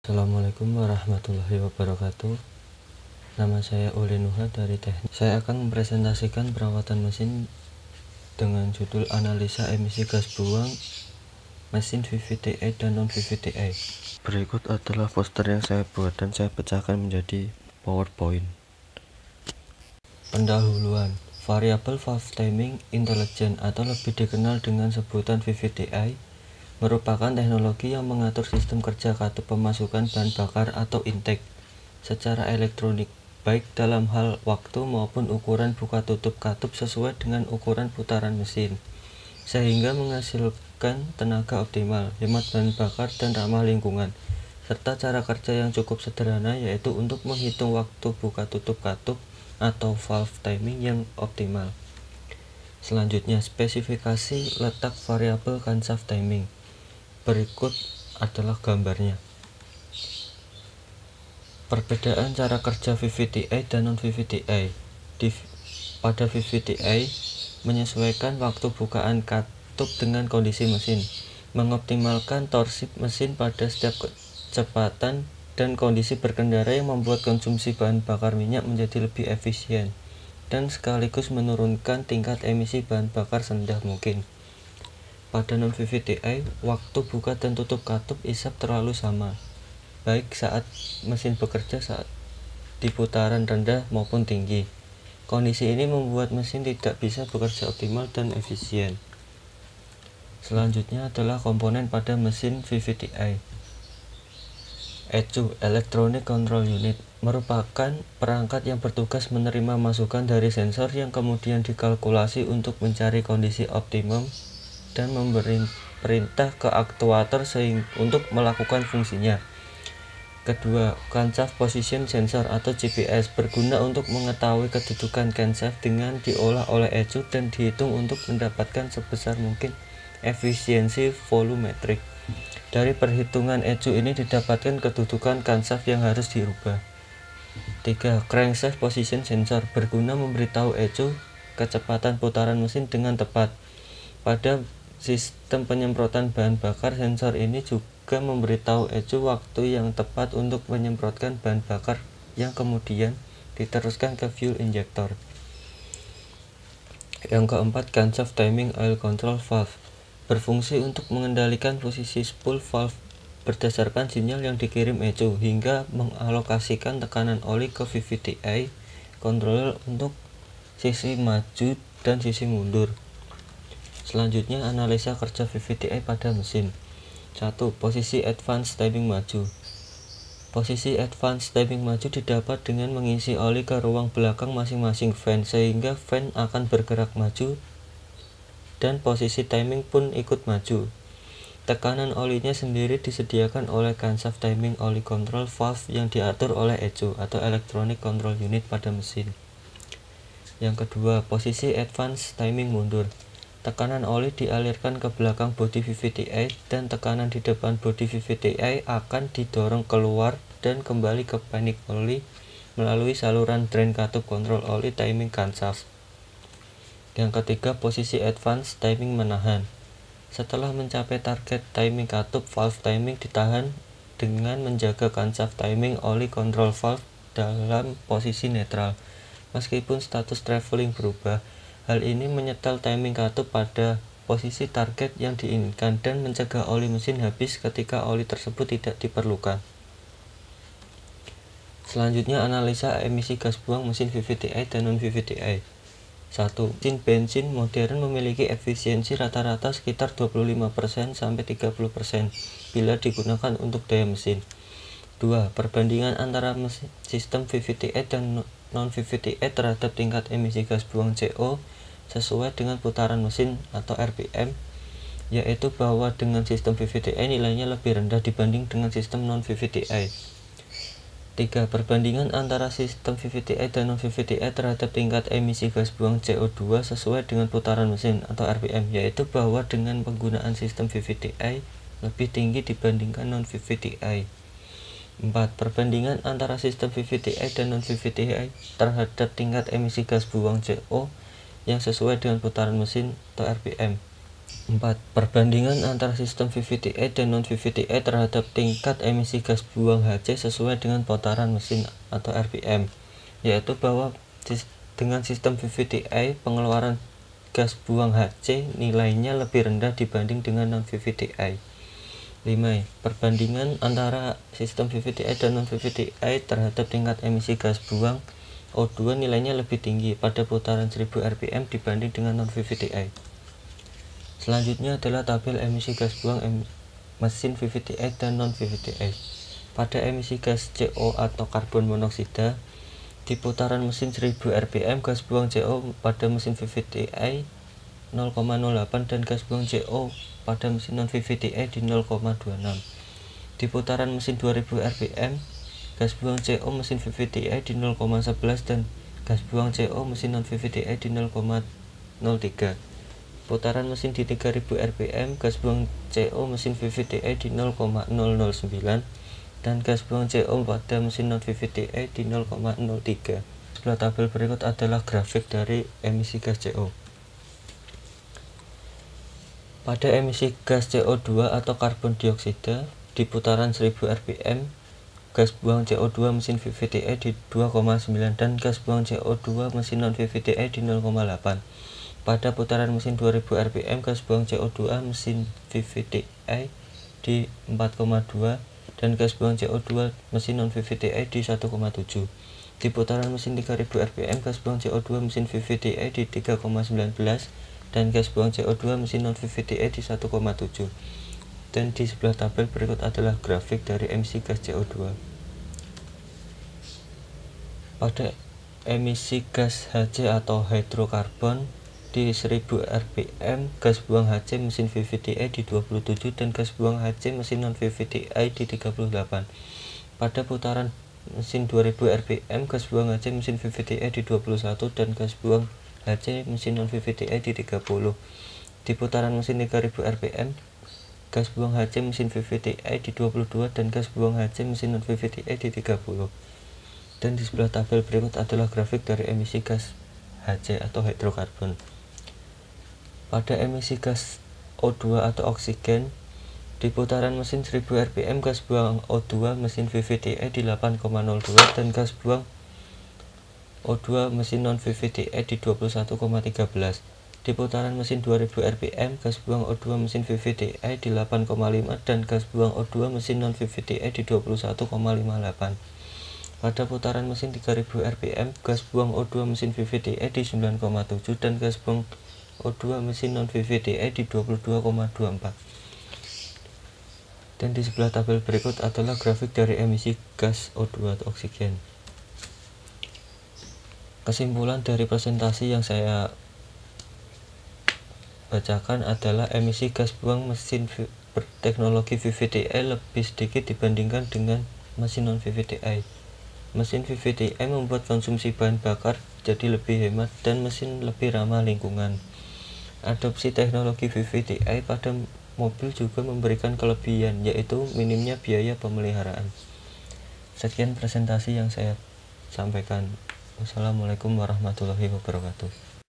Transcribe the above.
Assalamualaikum warahmatullahi wabarakatuh. Nama saya Uli Nuha dari Teknik. Saya akan mempresentasikan perawatan mesin dengan judul analisa emisi gas buang mesin VVT-e dan non-VVT-e. Berikut adalah poster yang saya buat dan saya pecahkan menjadi PowerPoint. Pendahuluan. Variable Valve Timing Intelligence atau lebih dikenal dengan sebutan VVT-i merupakan teknologi yang mengatur sistem kerja katup pemasukan bahan bakar atau intake secara elektronik, baik dalam hal waktu maupun ukuran buka tutup katup sesuai dengan ukuran putaran mesin, sehingga menghasilkan tenaga optimal, hemat bahan bakar, dan ramah lingkungan, serta cara kerja yang cukup sederhana, yaitu untuk menghitung waktu buka tutup katup atau valve timing yang optimal. Selanjutnya, spesifikasi letak variabel Kansaf timing. Berikut adalah gambarnya. Perbedaan cara kerja VVT-i dan non-VVT-i. Pada VVT-i, menyesuaikan waktu bukaan katup dengan kondisi mesin, mengoptimalkan torsi mesin pada setiap kecepatan dan kondisi berkendara yang membuat konsumsi bahan bakar minyak menjadi lebih efisien, dan sekaligus menurunkan tingkat emisi bahan bakar serendah mungkin. Pada non-VVT-i, waktu buka dan tutup katup isap terlalu sama, baik saat mesin bekerja saat di putaran rendah maupun tinggi. Kondisi ini membuat mesin tidak bisa bekerja optimal dan efisien. Selanjutnya adalah komponen pada mesin VVT-i. ECU (Electronic Control Unit) merupakan perangkat yang bertugas menerima masukan dari sensor yang kemudian dikalkulasi untuk mencari kondisi optimum dan memberi perintah ke aktuator untuk melakukan fungsinya. Kedua, Crankshaft Position Sensor atau GPS berguna untuk mengetahui kedudukan crankshaft dengan diolah oleh ECU dan dihitung untuk mendapatkan sebesar mungkin efisiensi volumetrik. Dari perhitungan ECU ini didapatkan kedudukan crankshaft yang harus dirubah. 3. Crankshaft Position Sensor berguna memberitahu ECU kecepatan putaran mesin dengan tepat. Pada sistem penyemprotan bahan bakar, sensor ini juga memberitahu ECU waktu yang tepat untuk menyemprotkan bahan bakar yang kemudian diteruskan ke fuel injector. Yang keempat, Crankshaft Timing Oil Control Valve berfungsi untuk mengendalikan posisi spool valve berdasarkan sinyal yang dikirim ECU hingga mengalokasikan tekanan oli ke VVT-i controller untuk sisi maju dan sisi mundur. Selanjutnya, analisa kerja VVT-i pada mesin. 1. Posisi advance timing maju. Posisi advance timing maju didapat dengan mengisi oli ke ruang belakang masing-masing fan, sehingga fan akan bergerak maju dan posisi timing pun ikut maju. Tekanan olinya sendiri disediakan oleh Crankshaft Timing Oil Control Valve yang diatur oleh ECU atau Electronic Control Unit pada mesin. Yang kedua, posisi advance timing mundur. Tekanan oli dialirkan ke belakang bodi VVT-i dan tekanan di depan bodi VVT-i akan didorong keluar dan kembali ke panic oli melalui saluran drain katup kontrol oli timing crankshaft. Yang ketiga, posisi advance timing menahan. Setelah mencapai target timing katup, valve timing ditahan dengan menjaga crankshaft timing oil control valve dalam posisi netral. Meskipun status traveling berubah, hal ini menyetel timing katup pada posisi target yang diinginkan dan mencegah oli mesin habis ketika oli tersebut tidak diperlukan. Selanjutnya, analisa emisi gas buang mesin VVT-i dan non-VVT-i. 1. Mesin bensin modern memiliki efisiensi rata-rata sekitar 25% sampai 30% bila digunakan untuk daya mesin. 2. Perbandingan antara sistem VVT-i dan non-VVT-i terhadap tingkat emisi gas buang CO sesuai dengan putaran mesin atau RPM, yaitu bahwa dengan sistem VVT-i nilainya lebih rendah dibanding dengan sistem non-VVT-i. 3. Perbandingan antara sistem VVT-i dan non-VVT-i terhadap tingkat emisi gas buang CO2 sesuai dengan putaran mesin atau RPM, yaitu bahwa dengan penggunaan sistem VVT-i lebih tinggi dibandingkan non-VVT-i. 4. Perbandingan antara sistem VVT-i dan non-VVT-i terhadap tingkat emisi gas buang CO yang sesuai dengan putaran mesin atau RPM, 4. Perbandingan antara sistem VVTi dan non-VVTi terhadap tingkat emisi gas buang Hc sesuai dengan putaran mesin atau RPM, yaitu bahwa dengan sistem VVTi pengeluaran gas buang Hc nilainya lebih rendah dibanding dengan non-VVTi. 5. Perbandingan antara sistem VVTi dan non-VVTi terhadap tingkat emisi gas buang O2 nilainya lebih tinggi pada putaran 1000 rpm dibanding dengan non-VVTi. Selanjutnya adalah tabel emisi gas buang mesin VVTi dan non-VVTi. Pada emisi gas CO atau karbon monoksida, di putaran mesin 1000 rpm gas buang CO pada mesin VVTi 0,08 dan gas buang CO pada mesin non-VVTi di 0,26. Di putaran mesin 2000 rpm gas buang CO mesin VVTi di 0,11 dan gas buang CO mesin non-VVTi di 0,03. Putaran mesin di 3000 rpm gas buang CO mesin VVTi di 0,009 dan gas buang CO pada mesin non VVTi di 0,03. Sebelah tabel berikut adalah grafik dari emisi gas CO. Pada emisi gas CO2 atau karbon dioksida di putaran 1000 rpm gas buang CO2 mesin VVTi di 2,9 dan gas buang CO2 mesin non VVTi di 0,8. Pada putaran mesin 2000 rpm gas buang CO2 mesin VVTi di 4,2 dan gas buang CO2 mesin non VVTi di 1,7. Di putaran mesin 3000 rpm gas buang CO2 mesin VVTi di 3,19 dan gas buang CO2 mesin non VVTi di 1,7. Dan di sebelah tabel berikut adalah grafik dari emisi gas CO2. Pada emisi gas Hc atau hidrokarbon di 1000 rpm gas buang Hc mesin VVTi di 27 dan gas buang Hc mesin non VVTi di 38. Pada putaran mesin 2000 rpm gas buang Hc mesin VVTi di 21 dan gas buang Hc mesin non VVTi di 30. Di putaran mesin 3000 rpm gas buang Hc mesin VVTi di 22 dan gas buang Hc mesin non VVTi di 30. Dan di sebelah tabel berikut adalah grafik dari emisi gas Hc atau hidrokarbon. Pada emisi gas O2 atau oksigen di putaran mesin 1000 rpm gas buang O2 mesin VVTi di 8,02 dan gas buang O2 mesin non VVTi di 21,13. Di putaran mesin 2000 rpm gas buang O2 mesin VVTi di 8,5 dan gas buang O2 mesin non VVTi di 21,58. Pada putaran mesin 3000 rpm gas buang O2 mesin VVTi di 9,7 dan gas buang O2 mesin non VVTi di 22,24. Dan di sebelah tabel berikut adalah grafik dari emisi gas O2 atau oksigen. Kesimpulan dari presentasi yang saya bacakan adalah emisi gas buang mesin berteknologi VVTi lebih sedikit dibandingkan dengan mesin non VVTi. Mesin VVTi membuat konsumsi bahan bakar jadi lebih hemat dan mesin lebih ramah lingkungan. Adopsi teknologi VVTi pada mobil juga memberikan kelebihan, yaitu minimnya biaya pemeliharaan. Sekian presentasi yang saya sampaikan. Wassalamualaikum warahmatullahi wabarakatuh.